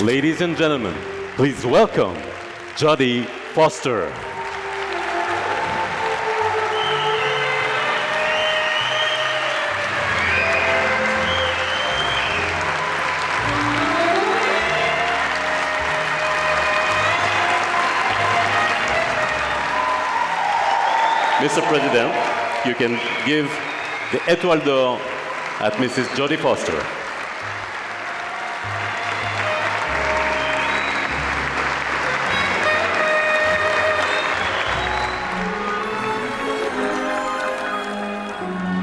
Ladies and gentlemen, please welcome Jodie Foster. Mr. President, you can give the Étoile d'Or at Mrs. Jodie Foster.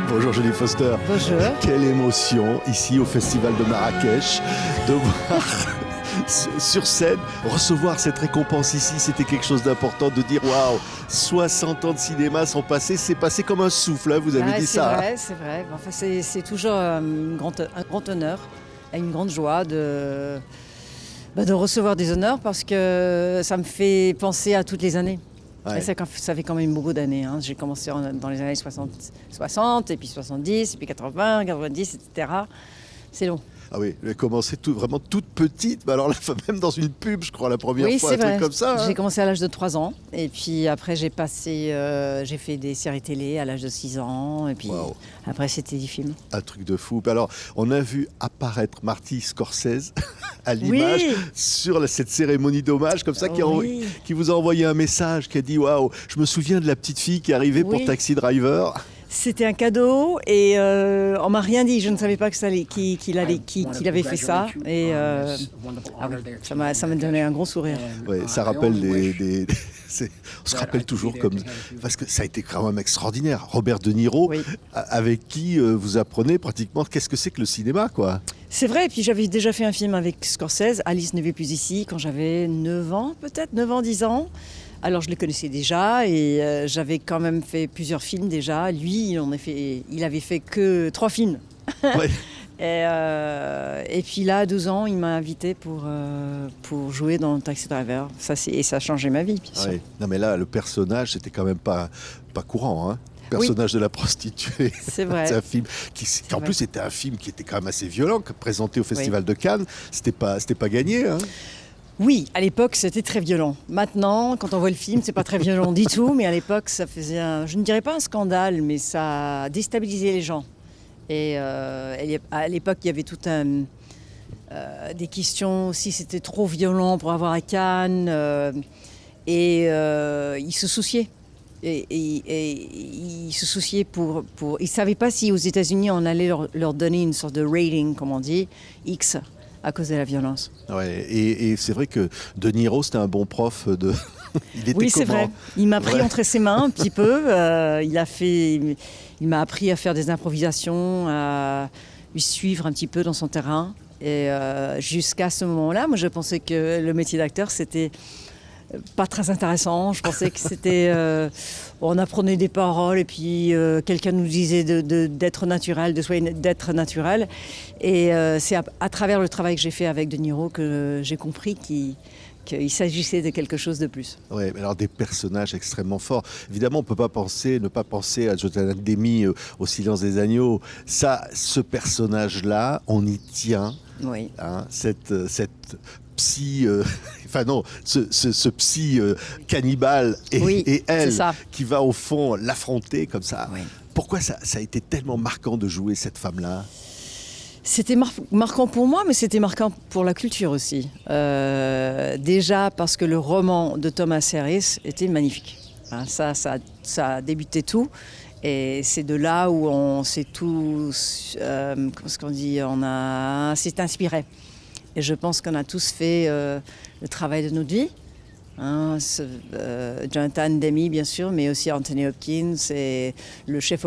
Bonjour Jodie Foster. Bonjour. Quelle émotion ici au Festival de Marrakech de voir sur scène recevoir cette récompense ici. C'était quelque chose d'important de dire waouh, 60 ans de cinéma sont passés, c'est passé comme un souffle, hein, vous avez dit ça. C'est vrai. Enfin, c'est toujours un grand honneur et une grande joie de recevoir des honneurs parce que ça me fait penser à toutes les années. Ouais. Et ça fait quand même beaucoup d'années. Hein. J'ai commencé dans les années 60, et puis 70, et puis 80, 90, etc. C'est long. Ah oui, elle a commencé vraiment toute petite, mais alors là, même dans une pub, je crois, la première fois, c'est un truc vrai. comme ça. Hein. J'ai commencé à l'âge de 3 ans, et puis après j'ai fait des séries télé à l'âge de 6 ans, et puis après c'était des films. Un truc de fou. Alors, on a vu apparaître Marty Scorsese à l'image sur cette cérémonie d'hommage, comme ça, qui vous a envoyé un message, qui a dit waouh, je me souviens de la petite fille qui arrivait pour Taxi Driver. C'était un cadeau et on m'a rien dit. Je ne savais pas qu'il avait fait ça. Et ça m'a donné un gros sourire. Ouais, ça rappelle on se rappelle toujours parce que ça a été quand même extraordinaire. Robert De Niro, avec qui vous apprenez pratiquement qu'est-ce que c'est que le cinéma, quoi. C'est vrai, et puis j'avais déjà fait un film avec Scorsese, Alice ne vit plus ici, quand j'avais 9 ans, peut-être 9 ans, 10 ans. Alors je le connaissais déjà et j'avais quand même fait plusieurs films déjà. Lui, il avait fait que 3 films. Ouais. Et puis là, à 12 ans, il m'a invité pour jouer dans Taxi Driver. Et ça a changé ma vie, bien sûr. Ouais. Non mais là, le personnage, c'était quand même pas courant, hein. Le personnage de la prostituée. C'est vrai. C'est un film qui en plus était un film qui était quand même assez violent, présenté au Festival de Cannes. C'était pas gagné, hein. Oui, à l'époque, c'était très violent. Maintenant, quand on voit le film, c'est pas très violent du tout, mais à l'époque, ça faisait je ne dirais pas un scandale, mais ça déstabilisait les gens. Et à l'époque, il y avait des questions aussi, c'était trop violent pour avoir à Cannes, et ils se souciaient. Et ils se souciaient ils savaient pas si aux États-Unis on allait leur donner une sorte de rating, comme on dit, X. À cause de la violence. Ouais, et c'est vrai que De Niro, c'était un bon prof de... Il était c'est vrai. Il m'a pris entre ses mains un petit peu. Il m'a appris à faire des improvisations, à lui suivre un petit peu dans son terrain. Et jusqu'à ce moment-là, moi, je pensais que le métier d'acteur, c'était pas très intéressant. Je pensais que c'était... on apprenait des paroles et puis quelqu'un nous disait d'être naturel, d'être naturel. Et c'est à travers le travail que j'ai fait avec De Niro que j'ai compris qu'il s'agissait de quelque chose de plus. Oui, alors des personnages extrêmement forts. Évidemment, on ne peut pas ne pas penser à Jonathan Demme au Silence des agneaux. Ça, ce personnage-là, on y tient. Oui. Hein, cette psy, ce psy cannibale et elle qui va au fond l'affronter comme ça. Oui. Pourquoi ça a été tellement marquant de jouer cette femme-là ? C'était marquant pour moi, mais c'était marquant pour la culture aussi. Déjà parce que le roman de Thomas Harris était magnifique. Hein, ça a débuté tout. Et c'est de là où on s'est tous, s'est inspiré. Et je pense qu'on a tous fait le travail de notre vie. Hein, Jonathan Demme, bien sûr, mais aussi Anthony Hopkins et le chef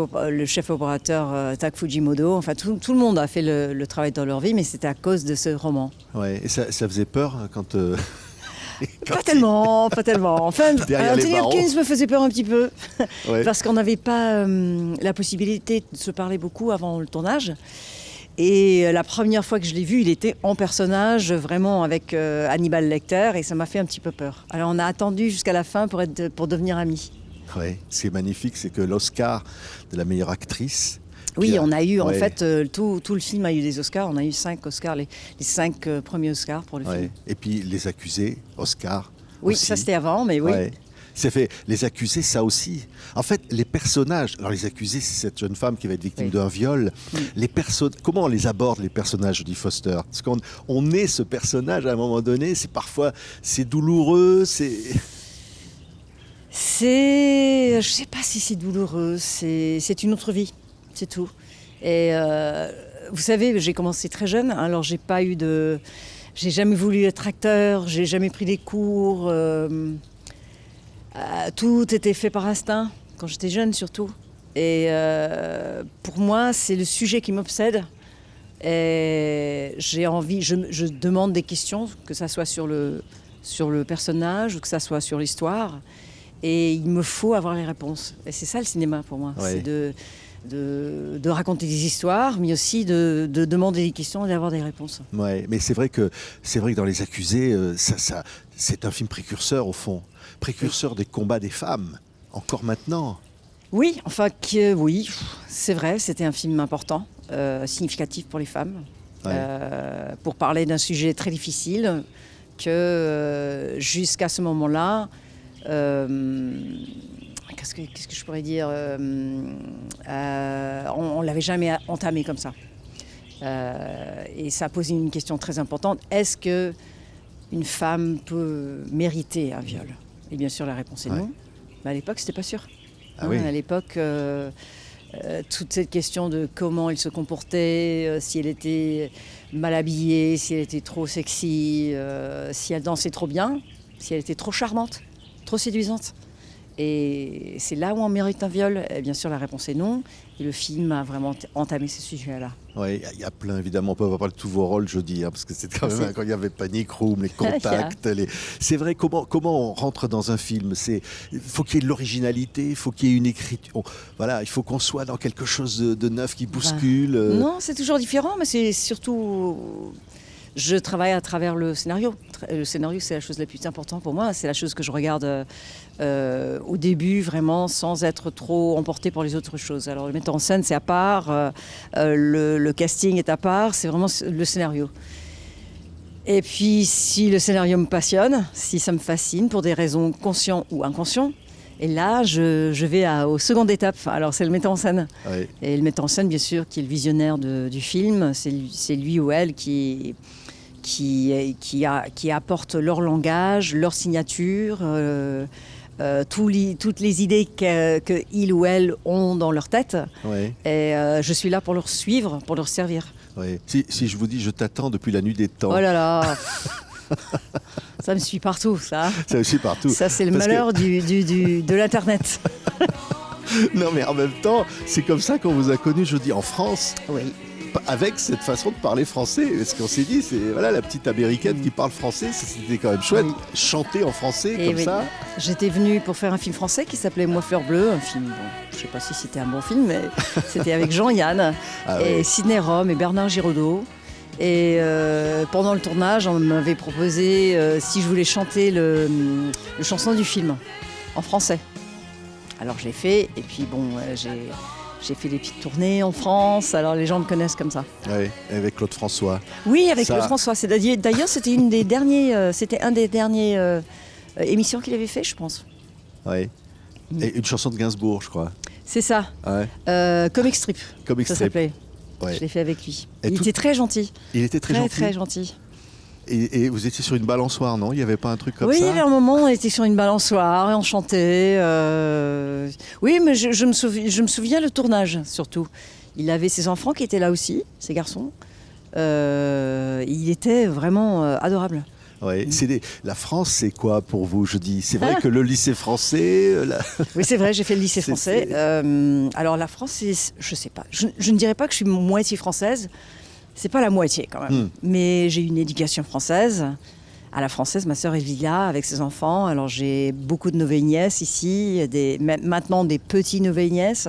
opérateur Tak Fujimoto. Enfin, tout le monde a fait le travail dans leur vie, mais c'était à cause de ce roman. Ouais, et ça faisait peur quand... Pas tellement. Enfin, Anthony Hopkins me faisait peur un petit peu, parce qu'on n'avait pas la possibilité de se parler beaucoup avant le tournage. Et la première fois que je l'ai vu, il était en personnage, vraiment avec Hannibal Lecter, et ça m'a fait un petit peu peur. Alors on a attendu jusqu'à la fin pour devenir amis. Oui, ce qui est magnifique, c'est que l'Oscar de la meilleure actrice Oui, Puis, on a eu, en ouais. fait, tout le film a eu des Oscars. On a eu 5 Oscars, les 5 premiers Oscars pour le Ouais. film. Et puis Les Accusés, Oscar. Oui, aussi. ça c'était avant, mais oui. Ouais. C'est fait. Les Accusés, ça aussi. En fait, les personnages. Alors, Les Accusés, c'est cette jeune femme qui va être victime Oui. d'un viol. Les personnes. Comment on les aborde, les personnages, Jodie Foster? Parce qu'on est ce personnage à un moment donné. C'est parfois, c'est douloureux. Je sais pas si c'est douloureux, c'est une autre vie, c'est tout. Et vous savez, j'ai commencé très jeune, alors j'ai jamais voulu être acteur, j'ai jamais pris des cours. Tout était fait par instinct, quand j'étais jeune surtout. Et pour moi, c'est le sujet qui m'obsède. Et j'ai envie, je demande des questions, que ça soit sur le personnage ou que ça soit sur l'histoire. Et il me faut avoir les réponses. Et c'est ça le cinéma pour moi. Ouais. C'est de raconter des histoires, mais aussi de demander des questions et d'avoir des réponses. Ouais, mais c'est vrai que dans Les Accusés, c'est un film précurseur au fond, précurseur des combats des femmes, encore maintenant. Oui, oui, c'est vrai, c'était un film important, significatif pour les femmes, Ouais. pour parler d'un sujet très difficile que jusqu'à ce moment-là, qu'est-ce que je pourrais dire, on l'avait jamais entamé comme ça. Et ça a posé une question très importante. Est-ce que une femme peut mériter un viol? Et bien sûr, la réponse est Ouais. non. Mais à l'époque, c'était pas sûr. Ah oui. À l'époque, toute cette question de comment elle se comportait, si elle était mal habillée, si elle était trop sexy, si elle dansait trop bien, si elle était trop charmante, trop séduisante. Et c'est là où on mérite un viol. Et bien sûr, la réponse est non. Et le film a vraiment entamé ce sujet-là. Ouais, il y a plein, évidemment, on peut pas parler de tous vos rôles, je dis, parce que c'est quand même, Merci. quand il y avait Panic Room, les contacts, c'est vrai, comment on rentre dans un film? Il faut qu'il y ait de l'originalité, il faut qu'il y ait une écriture, voilà, il faut qu'on soit dans quelque chose de neuf qui bouscule. Non, c'est toujours différent, mais c'est surtout... Je travaille à travers le scénario. Le scénario, c'est la chose la plus importante pour moi. C'est la chose que je regarde au début, vraiment, sans être trop emportée par les autres choses. Alors, le metteur en scène, c'est à part. Le casting est à part. C'est vraiment le scénario. Et puis, si le scénario me passionne, si ça me fascine, pour des raisons conscientes ou inconscientes, et là, je vais au seconde étape. Alors, c'est le metteur en scène. Ouais. Et le metteur en scène, bien sûr, qui est le visionnaire du film, c'est lui ou elle qui apporte leur langage, leur signature, toutes les idées que il ou elle ont dans leur tête. Ouais. Et je suis là pour leur suivre, pour leur servir. Ouais. Si je vous dis, je t'attends depuis la nuit des temps, Oh là là ça me suit partout, ça. ça aussi partout. Ça, c'est le Parce que- malheur de l'Internet. Non, mais en même temps, c'est comme ça qu'on vous a connu, je dis, en France. Oui. Avec cette façon de parler français, parce qu'on s'est dit, c'est voilà la petite américaine qui parle français, c'était quand même chouette, Oui. chanter en français Et comme oui. ça. J'étais venue pour faire un film français qui s'appelait Moi Fleur Bleue, un film, bon, je ne sais pas si c'était un bon film, mais c'était avec Jean-Yann Ah et ouais. Sidney Rome et Bernard Giraudot. Et pendant le tournage, on m'avait proposé si je voulais chanter le chanson du film en français. Alors je l'ai fait, et puis bon, j'ai fait des petites tournées en France, alors les gens me connaissent comme ça. Ouais, avec Claude François. Oui, avec Ça- Claude François. D'ailleurs, c'était un des derniers émissions qu'il avait fait, je pense. Ouais. Et une chanson de Gainsbourg, je crois. C'est ça, Ouais. Comic Strip, Comic ça Strip. s'appelait. Ouais. Je l'ai fait avec lui. Et Il tout- était très gentil, Il était très gentil. très gentil. Et vous étiez sur une balançoire, non? Il n'y avait pas un truc comme Oui, il y ça? avait un moment, on était sur une balançoire et on chantait. Oui, mais je me souviens le tournage, surtout. Il avait ses enfants qui étaient là aussi, ses garçons. Il était vraiment adorable. Ouais. La France, c'est quoi pour vous? Je dis, c'est vrai que le lycée français, Oui, c'est vrai, j'ai fait le lycée C'est- français. Alors la France, je sais pas. Je ne dirais pas que je suis moitié française. C'est pas la moitié quand même. Mais j'ai une éducation française. À la française, ma sœur vit là avec ses enfants. Alors j'ai beaucoup de neveux-nièces ici, maintenant des petits neveux-nièces.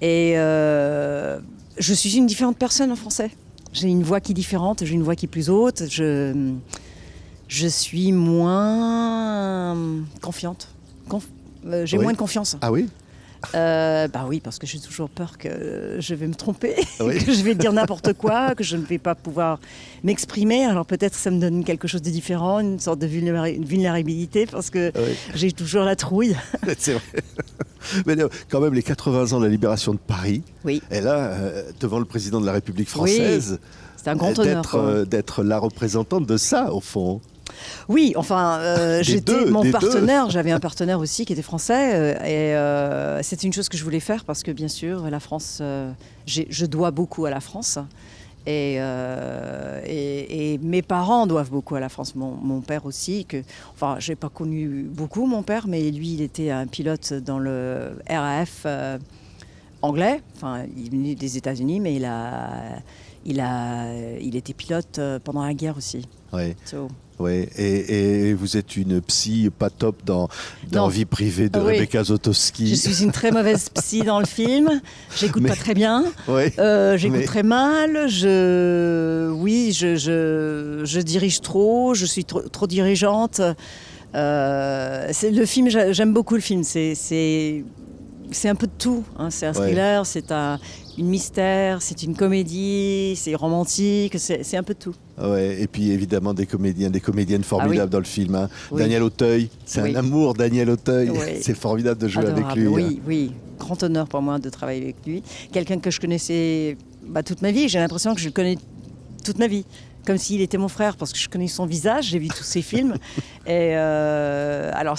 Et je suis une différente personne en français. J'ai une voix qui est différente, j'ai une voix qui est plus haute. Je suis moins confiante. J'ai Oui. moins de confiance. Ah oui? Bah oui, parce que j'ai toujours peur que je vais me tromper, Oui. que je vais dire n'importe quoi, que je ne vais pas pouvoir m'exprimer. Alors peut-être ça me donne quelque chose de différent, une sorte de vulnérabilité, parce que Oui. j'ai toujours la trouille. C'est vrai. Mais quand même, les 80 ans de la libération de Paris, Oui, et là, devant le président de la République française, c'est un grand honneur. quoi. d'être la représentante de ça, au fond. Oui, enfin, j'étais deux, mon des partenaire. J'avais un partenaire aussi qui était français, et c'était une chose que je voulais faire parce que bien sûr, la France, je dois beaucoup à la France, et mes parents doivent beaucoup à la France. Mon père aussi, enfin, j'ai pas connu beaucoup mon père, mais lui, il était un pilote dans le RAF anglais. Enfin, il est venu des États-Unis, mais il était pilote pendant la guerre aussi. Ouais. So, Oui, et vous êtes une psy pas top dans Non. vie privée de Oui. Rebecca Zotowski. je suis une très mauvaise psy dans le film. J'écoute pas très bien. Oui. J'écoute Mais- très mal. Je dirige trop. Je suis trop dirigeante. C'est le film. J'aime beaucoup le film. C'est un peu de tout. Hein. C'est un thriller. C'est une mystère. C'est une comédie. C'est romantique. C'est un peu de tout. Ouais, et puis évidemment des comédiennes formidables dans le film. Hein. Oui. Daniel Auteuil, c'est Oui. un amour, Daniel Auteuil. Oui. C'est formidable de jouer Adorable. avec lui. Oui, oui. Grand honneur pour moi de travailler avec lui. Quelqu'un que je connaissais toute ma vie. J'ai l'impression que je le connais toute ma vie. Comme s'il était mon frère, parce que je connais son visage, j'ai vu tous ses films. Et alors,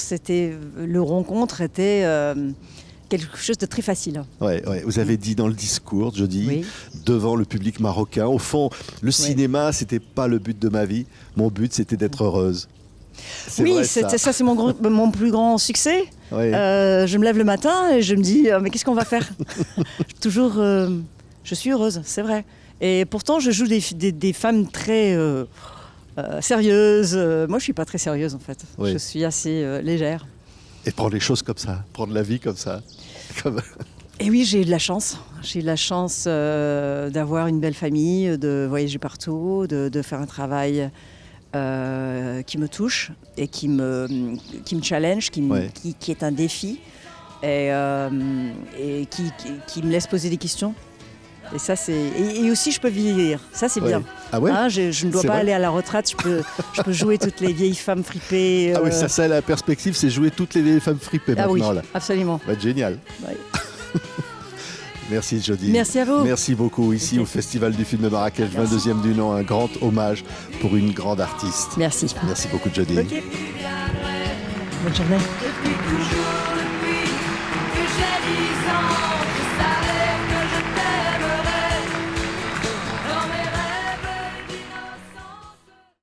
le rencontre était quelque chose de très facile. Ouais, ouais. Vous avez dit dans le discours, jeudi, Oui. devant le public marocain, au fond, le cinéma, c'était pas le but de ma vie. Mon but, c'était d'être heureuse. C'est Oui, vrai, ça. c'est mon plus grand succès. Ouais. Je me lève le matin et je me dis, mais qu'est-ce qu'on va faire? Toujours, je suis heureuse, c'est vrai. Et pourtant, je joue des femmes très sérieuses. Moi, je suis pas très sérieuse, en fait. Oui. Je suis assez légère. Et prendre les choses comme ça, prendre la vie comme ça. Comme- Et oui, j'ai eu de la chance. J'ai eu de la chance d'avoir une belle famille, de voyager partout, de faire un travail qui me touche et qui me challenge, qui est un défi et qui me laisse poser des questions. Et ça, et aussi, je peux vieillir. Ça, c'est bien. Ah ouais. Hein, je ne dois C'est pas vrai aller à la retraite. Je peux jouer toutes les vieilles femmes fripées. Ah oui, ça, la perspective, c'est jouer toutes les vieilles femmes fripées Ah oui, maintenant. Là. absolument. Ça va être génial. Ouais. Merci Jody. Merci à vous. Merci beaucoup. Ici au Festival du film de Marrakech, 22e du nom, un grand hommage pour une grande artiste. Merci. Merci beaucoup Jody. Ok. Bonne journée. Depuis toujours.